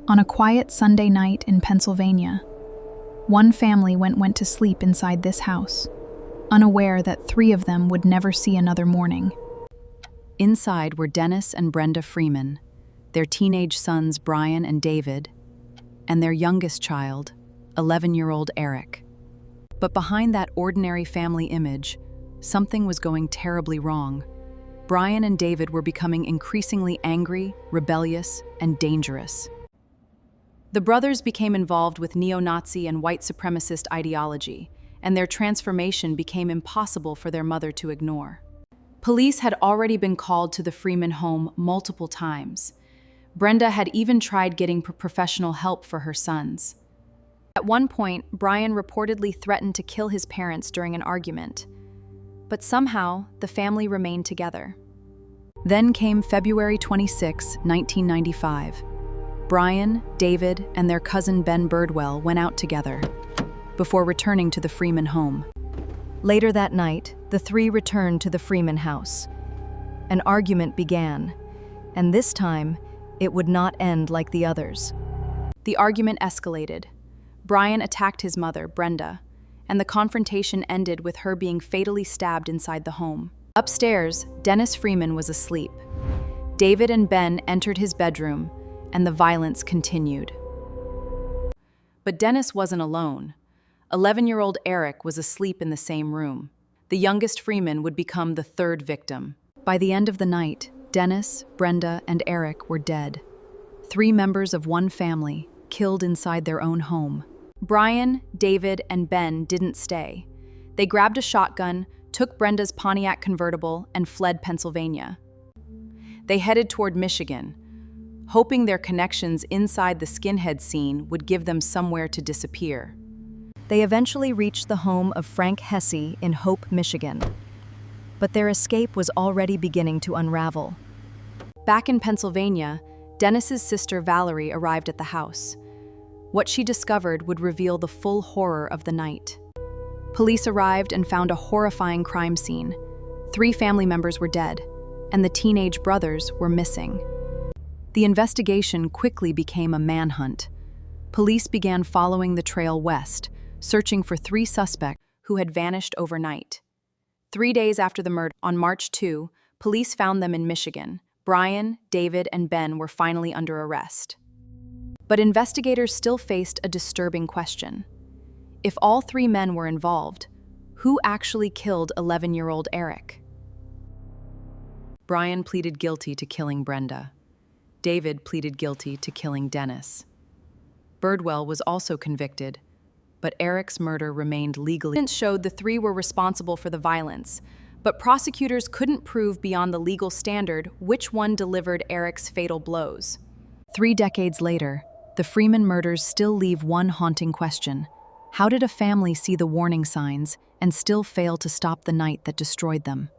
On a quiet Sunday night in Pennsylvania, one family went to sleep inside this house, unaware that three of them would never see another morning. Inside were Dennis and Brenda Freeman, their teenage sons Brian and David, and their youngest child, 11-year-old Eric. But behind that ordinary family image, something was going terribly wrong. Brian and David were becoming increasingly angry, rebellious, and dangerous. The brothers became involved with neo-Nazi and white supremacist ideology, and their transformation became impossible for their mother to ignore. Police had already been called to the Freeman home multiple times. Brenda had even tried getting professional help for her sons. At one point, Brian reportedly threatened to kill his parents during an argument, but somehow the family remained together. Then came February 26, 1995. Brian, David, and their cousin Ben Birdwell went out together before returning to the Freeman home. Later that night, the three returned to the Freeman house. An argument began, and this time, it would not end like the others. The argument escalated. Brian attacked his mother, Brenda, and the confrontation ended with her being fatally stabbed inside the home. Upstairs, Dennis Freeman was asleep. David and Ben entered his bedroom, and the violence continued. But Dennis wasn't alone. 11-year-old Eric was asleep in the same room. The youngest Freeman would become the third victim. By the end of the night, Dennis, Brenda, and Eric were dead. 3 members of one family, killed inside their own home. Brian, David, and Ben didn't stay. They grabbed a shotgun, took Brenda's Pontiac convertible, and fled Pennsylvania. They headed toward Michigan, hoping their connections inside the skinhead scene would give them somewhere to disappear. They eventually reached the home of Frank Hesse in Hope, Michigan. But their escape was already beginning to unravel. Back in Pennsylvania, Dennis's sister Valerie arrived at the house. What she discovered would reveal the full horror of the night. Police arrived and found a horrifying crime scene. 3 family members were dead, and the teenage brothers were missing. The investigation quickly became a manhunt. Police began following the trail west, searching for 3 suspects who had vanished overnight. 3 days after the murder, on March 2, police found them in Michigan. Brian, David, and Ben were finally under arrest. But investigators still faced a disturbing question. If all 3 men were involved, who actually killed 11-year-old Eric? Brian pleaded guilty to killing Brenda. David pleaded guilty to killing Dennis. Birdwell was also convicted, but Eric's murder remained legally. Evidence showed the 3 were responsible for the violence, but prosecutors couldn't prove beyond the legal standard which one delivered Eric's fatal blows. 3 decades later, the Freeman murders still leave one haunting question. How did a family see the warning signs and still fail to stop the night that destroyed them?